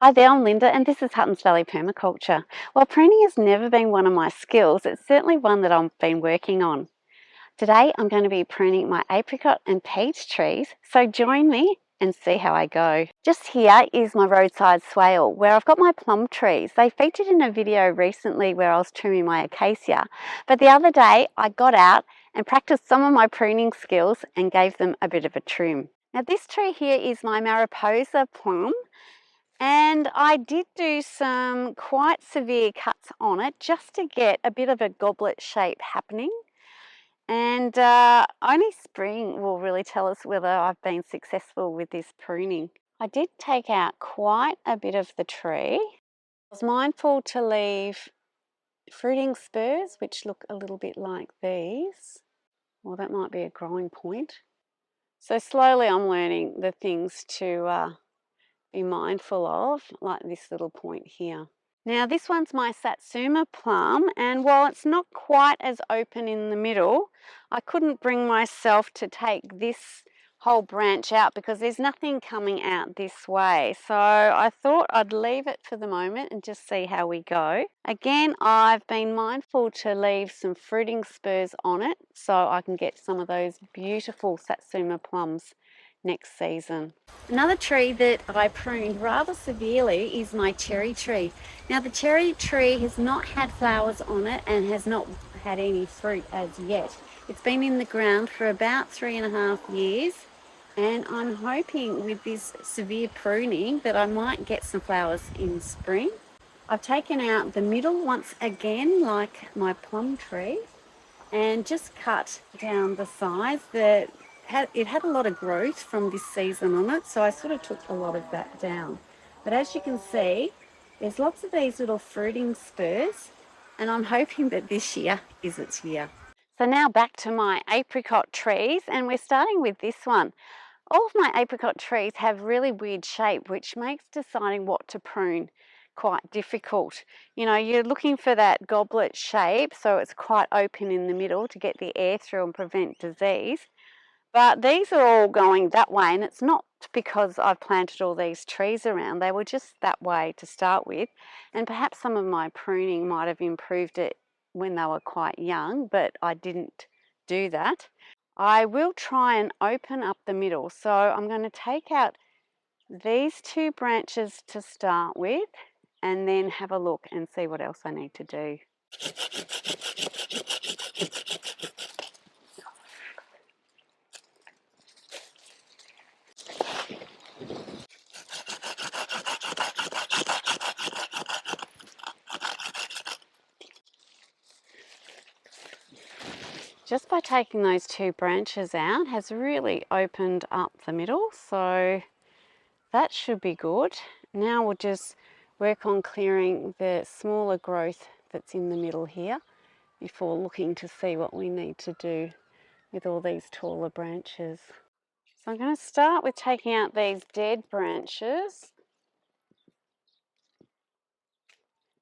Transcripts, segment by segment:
Hi there, I'm Linda and this is Huttons Valley Permaculture. Well, pruning has never been one of my skills. It's certainly one that I've been working on. Today I'm going to be pruning my apricot and peach trees, so join me and see how I go. Just here is my roadside swale where I've got my plum trees. They featured in a video recently where I was trimming my acacia, but the other day I got out and practiced some of my pruning skills and gave them a bit of a trim. Now this tree here is my Mariposa plum. And I did do some quite severe cuts on it just to get a bit of a goblet shape happening. And only spring will really tell us whether I've been successful with this pruning. I did take out quite a bit of the tree. I was mindful to leave fruiting spurs, which look a little bit like these. Well, that might be a growing point. So slowly I'm learning the things to be mindful of, like this little point here. Now this one's my Satsuma plum, and while it's not quite as open in the middle, I couldn't bring myself to take this whole branch out because there's nothing coming out this way. So I thought I'd leave it for the moment and just see how we go. Again, I've been mindful to leave some fruiting spurs on it so I can get some of those beautiful Satsuma plums next season. Another tree that I pruned rather severely is my cherry tree. Now the cherry tree has not had flowers on it and has not had any fruit as yet. It's been in the ground for about 3.5 years, and I'm hoping with this severe pruning that I might get some flowers in spring. I've taken out the middle once again like my plum tree and just cut down the sides. It had a lot of growth from this season on it, so I sort of took a lot of that down. But as you can see, there's lots of these little fruiting spurs, and I'm hoping that this year is its year. So now back to my apricot trees, and we're starting with this one. All of my apricot trees have really weird shape, which makes deciding what to prune quite difficult. You know, you're looking for that goblet shape so it's quite open in the middle to get the air through and prevent disease. But these are all going that way, and it's not because I've planted all these trees around. They were just that way to start with, and perhaps some of my pruning might have improved it when they were quite young, but I didn't do that. I will try and open up the middle, so I'm going to take out these 2 branches to start with and then have a look and see what else I need to do. Just by taking those 2 branches out has really opened up the middle, so that should be good. Now we'll just work on clearing the smaller growth that's in the middle here before looking to see what we need to do with all these taller branches. So I'm going to start with taking out these dead branches.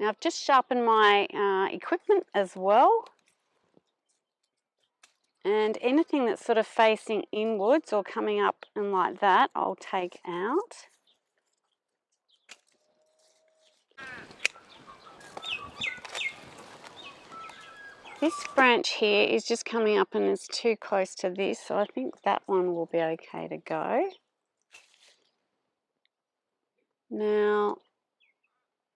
Now I've just sharpened my equipment as well, and anything that's sort of facing inwards or coming up and like that I'll take out. This branch here is just coming up and it's too close to this, so I think that one will be okay to go. Now,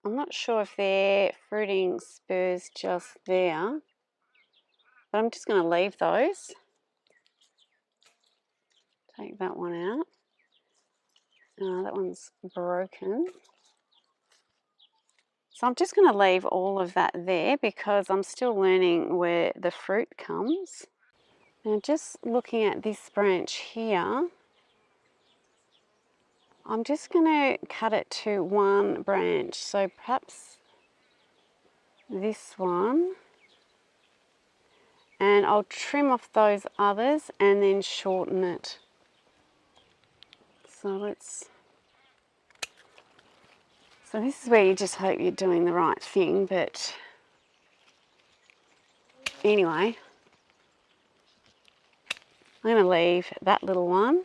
I'm not sure if they're fruiting spurs just there, but I'm just going to leave those. Take that one out. That one's broken. So I'm just going to leave all of that there because I'm still learning where the fruit comes. Now just looking at this branch here, I'm just going to cut it to 1 branch. So perhaps this one. And I'll trim off those others and then shorten it. So this is where you just hope you're doing the right thing, but anyway, I'm going to leave that little one,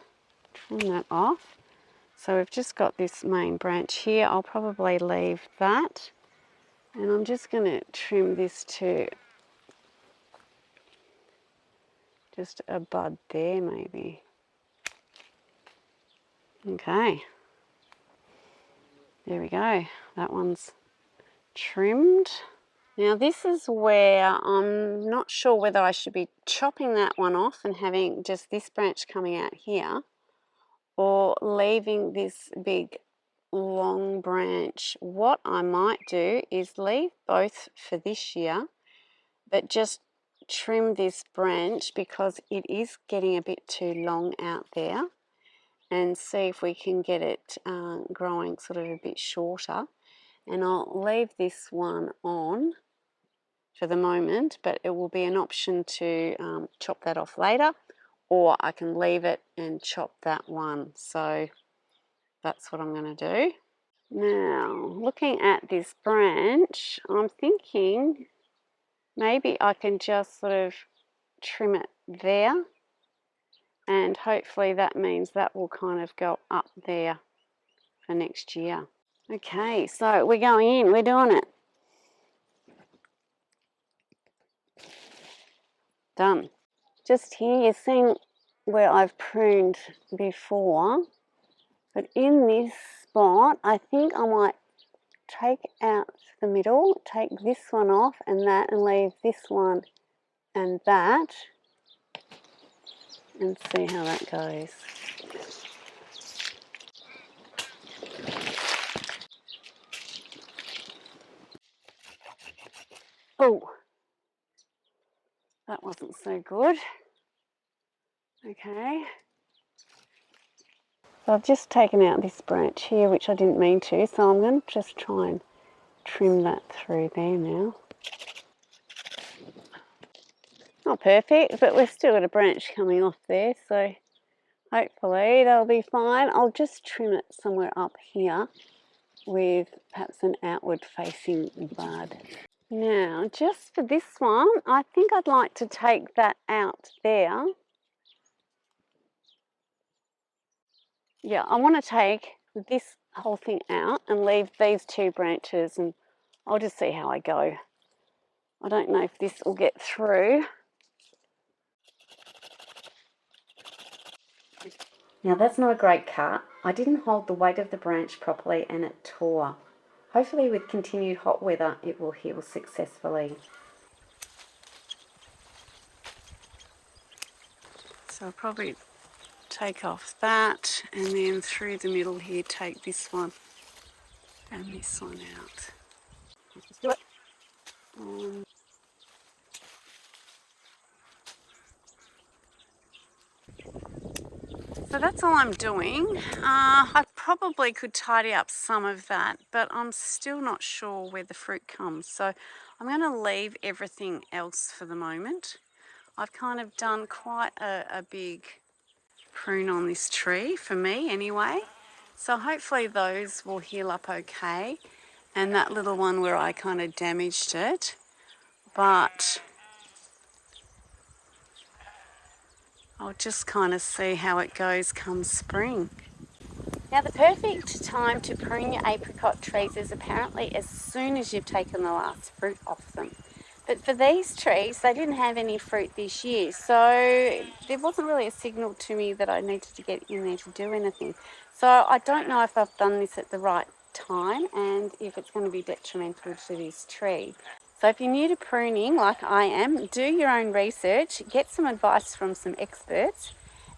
trim that off. So we've just got this main branch here. I'll probably leave that. And I'm just going to trim this to just a bud there maybe. Okay. There we go. That one's trimmed. Now this is where I'm not sure whether I should be chopping that one off and having just this branch coming out here, or leaving this big long branch. What I might do is leave both for this year, but just trim this branch because it is getting a bit too long out there, and see if we can get it growing sort of a bit shorter. And I'll leave this one on for the moment, but it will be an option to chop that off later, or I can leave it and chop that one. So that's what I'm going to do. Now, looking at this branch, I'm thinking maybe I can just sort of trim it there, and hopefully that means that will kind of go up there for next year. Okay, so we're going in, we're doing it. Done. Just here you're seeing where I've pruned before, but in this spot I think I might take out the middle, take this one off and that, and leave this one and that, and see how that goes. Oh, that wasn't so good. Okay. So I've just taken out this branch here, which I didn't mean to, so I'm going to just try and trim that through there now. Not perfect, but we've still got a branch coming off there, so hopefully that'll be fine. I'll just trim it somewhere up here with perhaps an outward facing bud. Now, just for this one, I think I'd like to take that out there. Yeah, I want to take this whole thing out and leave these two branches, and I'll just see how I go. I don't know if this will get through. Now that's not a great cut. I didn't hold the weight of the branch properly and it tore. Hopefully with continued hot weather it will heal successfully. So I'll probably take off that, and then through the middle here take this one and this one out. Let's do it. So that's all I'm doing. I probably could tidy up some of that, but I'm still not sure where the fruit comes. So I'm going to leave everything else for the moment. I've kind of done quite a big prune on this tree, for me anyway. So hopefully those will heal up okay. And that little one where I kind of damaged it. But I'll just kind of see how it goes come spring. Now the perfect time to prune your apricot trees is apparently as soon as you've taken the last fruit off them. But for these trees, they didn't have any fruit this year, so there wasn't really a signal to me that I needed to get in there to do anything. So I don't know if I've done this at the right time and if it's going to be detrimental to this tree. So if you're new to pruning like I am, do your own research, get some advice from some experts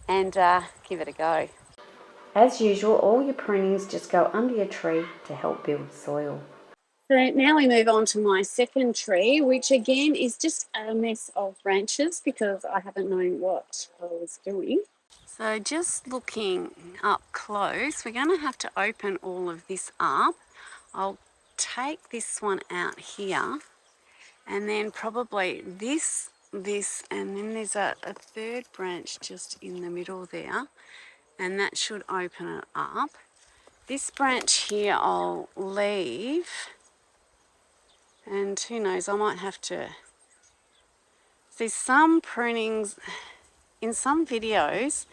and give it a go. As usual, all your prunings just go under your tree to help build soil. So now we move on to my second tree, which again is just a mess of branches because I haven't known what I was doing. So just looking up close, we're going to have to open all of this up. I'll take this one out here, and then probably this, and then there's a third branch just in the middle there, and that should open it up. This branch here I'll leave. And who knows, I might have to see some prunings in some videos.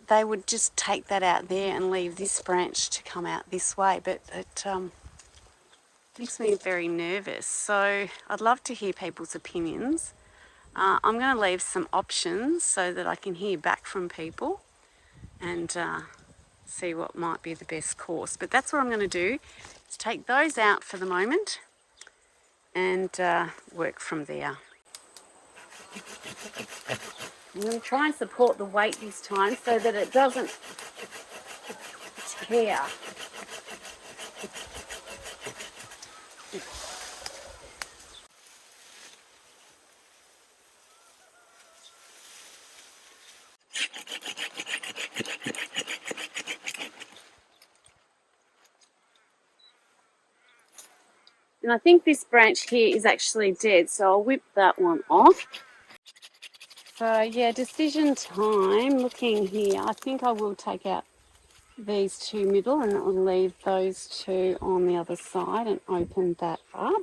they would just take that out there and leave this branch to come out this way, but it makes me very nervous. So I'd love to hear people's opinions. I'm going to leave some options so that I can hear back from people and see what might be the best course. But that's what I'm going to do, is take those out for the moment and work from there. I'm going to try and support the weight this time so that it doesn't tear. And I think this branch here is actually dead, so I'll whip that one off. So yeah, decision time. Looking here, I think I will take out these two middle and I'll leave those two on the other side and open that up.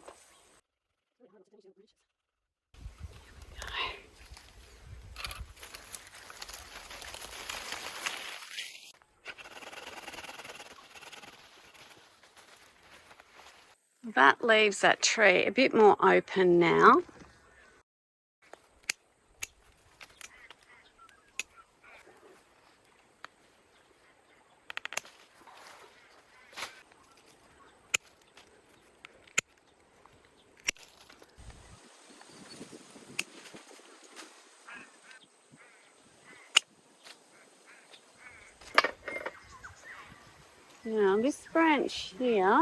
That leaves that tree a bit more open now. Now this branch here,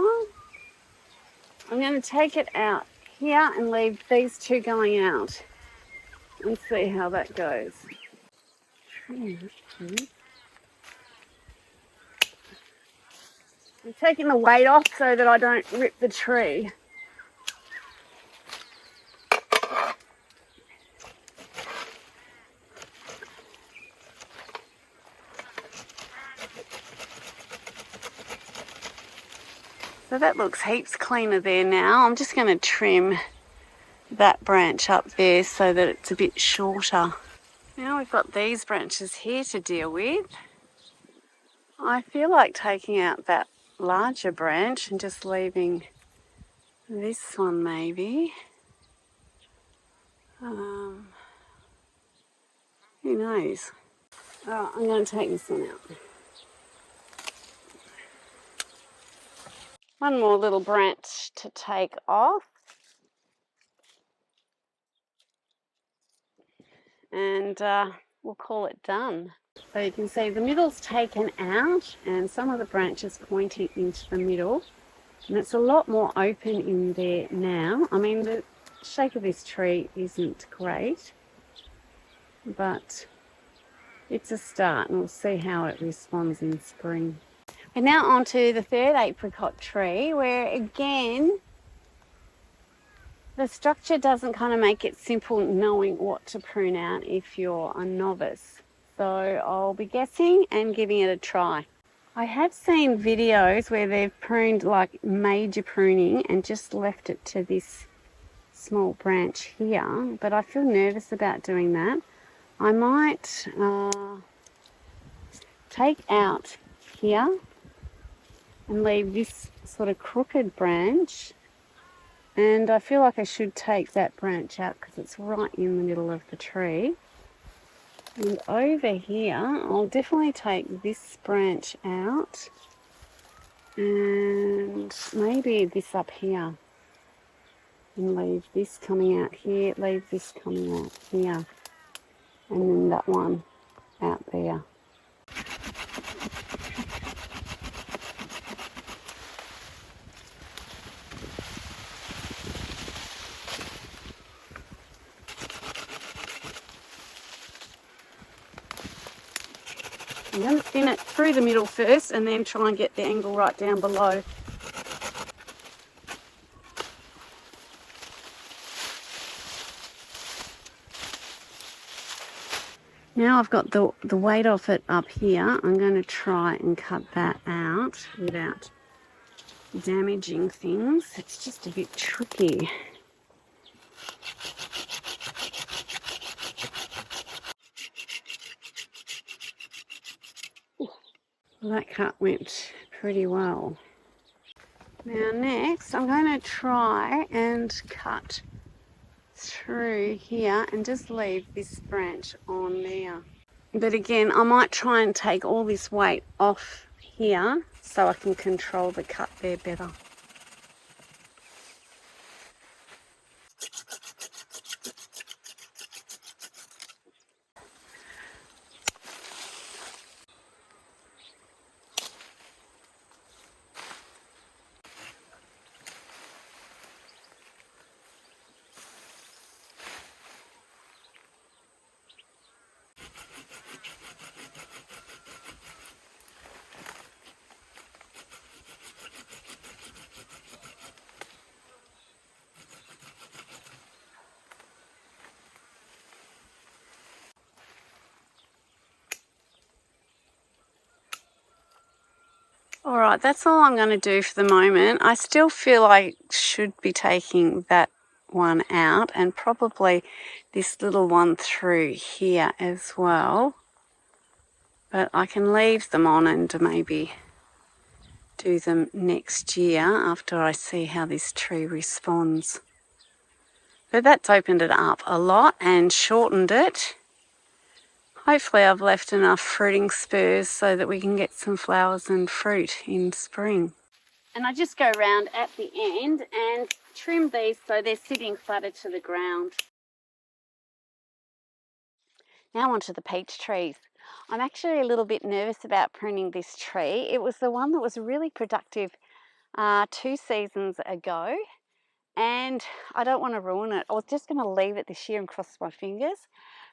I'm going to take it out here and leave these two going out and see how that goes. I'm taking the weight off so that I don't rip the tree. So that looks heaps cleaner there now. I'm just going to trim that branch up there so that it's a bit shorter. Now we've got these branches here to deal with. I feel like taking out that larger branch and just leaving this one maybe. Who knows? Oh, I'm going to take this one out. One more little branch to take off. And we'll call it done. So you can see the middle's taken out and some of the branches pointing into the middle. And it's a lot more open in there now. I mean, the shape of this tree isn't great, but it's a start and we'll see how it responds in spring. We're now on to the third apricot tree, where again, the structure doesn't kind of make it simple knowing what to prune out if you're a novice. So I'll be guessing and giving it a try. I have seen videos where they've pruned like major pruning and just left it to this small branch here, but I feel nervous about doing that. I might take out here and leave this sort of crooked branch, and I feel like I should take that branch out because it's right in the middle of the tree. And over here I'll definitely take this branch out and maybe this up here and leave this coming out here, leave this coming out here, and then that one out there. I'm going to thin it through the middle first and then try and get the angle right down below. Now I've got the weight off it up here, I'm going to try and cut that out without damaging things. It's just a bit tricky. that cut went pretty well. Now next I'm going to try and cut through here and just leave this branch on there. But again, I might try and take all this weight off here so I can control the cut there better. Alright, that's all I'm going to do for the moment. I still feel I should be taking that one out and probably this little one through here as well. But I can leave them on and maybe do them next year after I see how this tree responds. But that's opened it up a lot and shortened it. Hopefully I've left enough fruiting spurs so that we can get some flowers and fruit in spring. And I just go around at the end and trim these so they're sitting flatter to the ground. Now onto the peach trees. I'm actually a little bit nervous about pruning this tree. It was the one that was really productive 2 seasons ago, and I don't want to ruin it. I was just going to leave it this year and cross my fingers.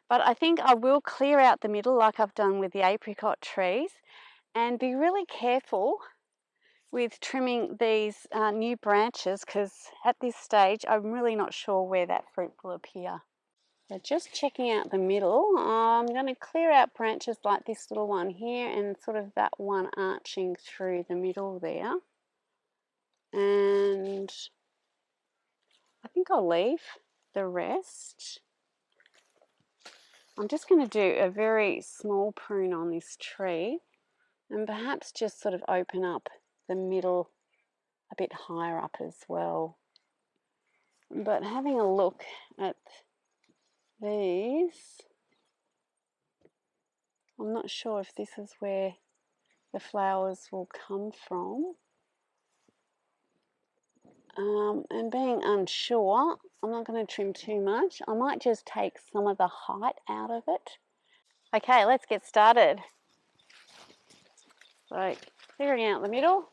But I think I will clear out the middle like I've done with the apricot trees and be really careful with trimming these new branches, because at this stage I'm really not sure where that fruit will appear. So just checking out the middle, I'm going to clear out branches like this little one here and sort of that one arching through the middle there. And I think I'll leave the rest. I'm just going to do a very small prune on this tree and perhaps just sort of open up the middle a bit higher up as well. But having a look at these, I'm not sure if this is where the flowers will come from. And being unsure, I'm not going to trim too much. I might just take some of the height out of it. Okay, let's get started. So, clearing out the middle.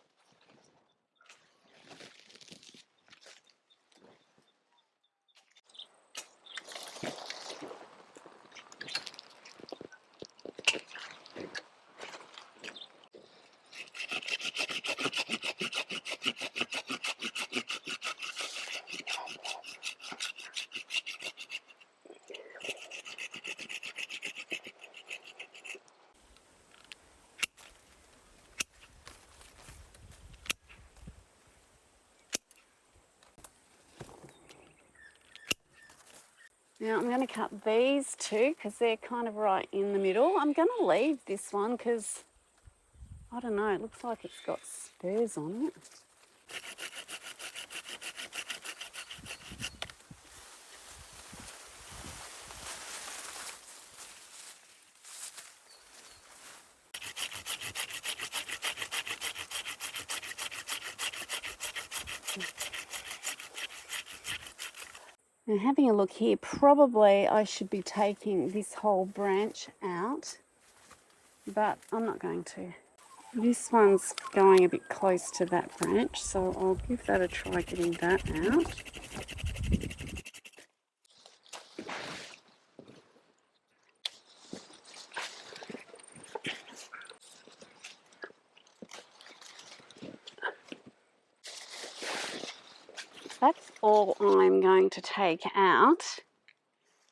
Now I'm going to cut these two because they're kind of right in the middle. I'm going to leave this one because, I don't know, it looks like it's got spurs on it. Now having a look here, probably I should be taking this whole branch out, but I'm not going to. This one's going a bit close to that branch, so I'll give that a try getting that out. That's all I'm going to take out.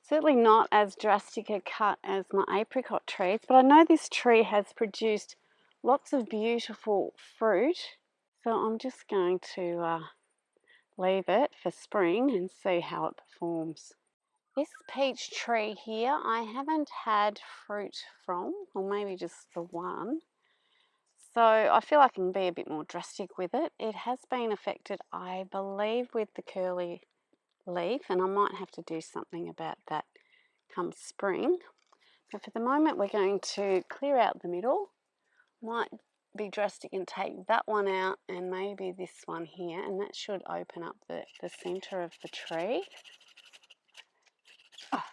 Certainly not as drastic a cut as my apricot trees, but I know this tree has produced lots of beautiful fruit, so I'm just going to leave it for spring and see how it performs. This peach tree here, I haven't had fruit from, or maybe just the one. So I feel I can be a bit more drastic with it. It has been affected, I believe, with the curly leaf, and I might have to do something about that come spring. But for the moment, we're going to clear out the middle. Might be drastic and take that one out and maybe this one here, and that should open up the center of the tree. Oh.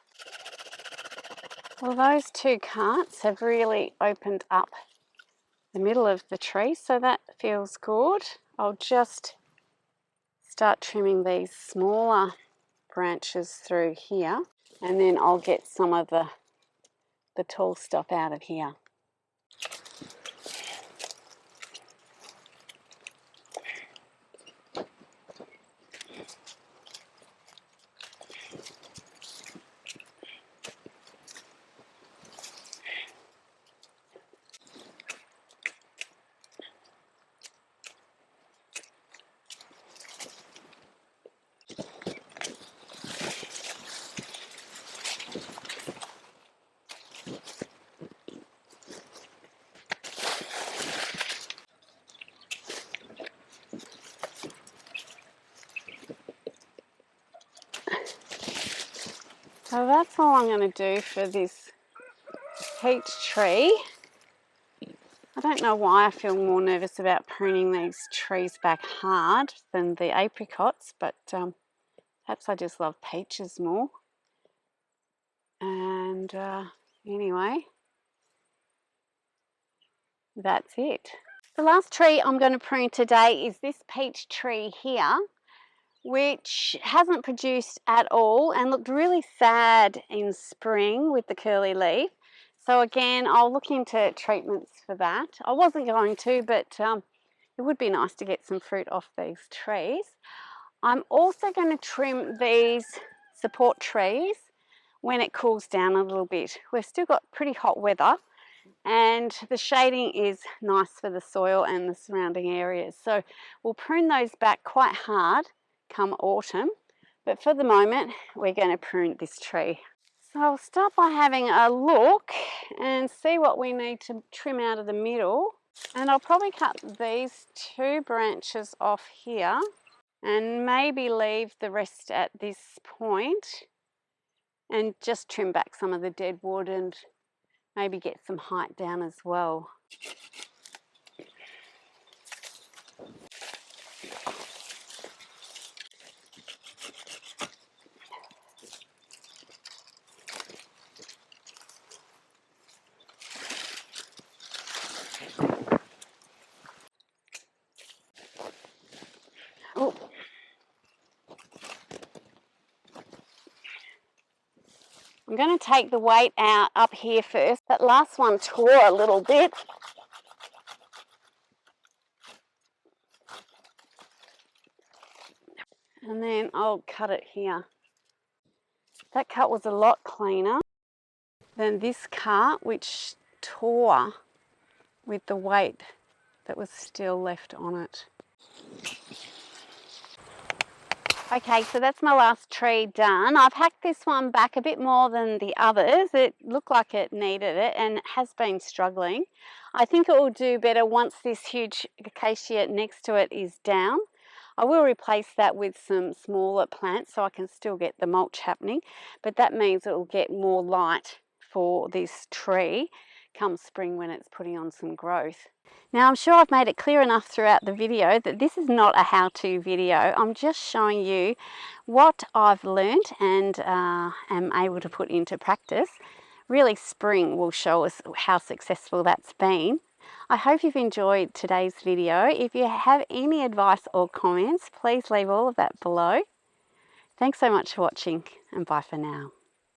Well, those two carts have really opened up the middle of the tree, so that feels good. I'll just start trimming these smaller branches through here, and then I'll get some of the tall stuff out of here. So that's all I'm going to do for this peach tree. I don't know why I feel more nervous about pruning these trees back hard than the apricots, but perhaps I just love peaches more. And anyway, that's it. The last tree I'm going to prune today is this peach tree here, which hasn't produced at all and looked really sad in spring with the curly leaf. So again, I'll look into treatments for that. I wasn't going to, but it would be nice to get some fruit off these trees. I'm also going to trim these support trees when it cools down a little bit. We've still got pretty hot weather, and the shading is nice for the soil and the surrounding areas. So we'll prune those back quite hard come autumn, but for the moment we're going to prune this tree. So I'll start by having a look and see what we need to trim out of the middle, and I'll probably cut these two branches off here and maybe leave the rest at this point and just trim back some of the dead wood and maybe get some height down as well. Oh. I'm going to take the weight out up here first. That last one tore a little bit. And then I'll cut it here. That cut was a lot cleaner than this cut, which tore with the weight that was still left on it. Okay, so that's my last tree done. I've hacked this one back a bit more than the others. It looked like it needed it and it has been struggling. I think it will do better once this huge acacia next to it is down. I will replace that with some smaller plants so I can still get the mulch happening, but that means it will get more light for this tree come spring when it's putting on some growth. Now I'm sure I've made it clear enough throughout the video that this is not a how-to video. I'm just showing you what I've learnt and am able to put into practice. Really, spring will show us how successful that's been. I hope you've enjoyed today's video. If you have any advice or comments, please leave all of that below. Thanks so much for watching, and bye for now.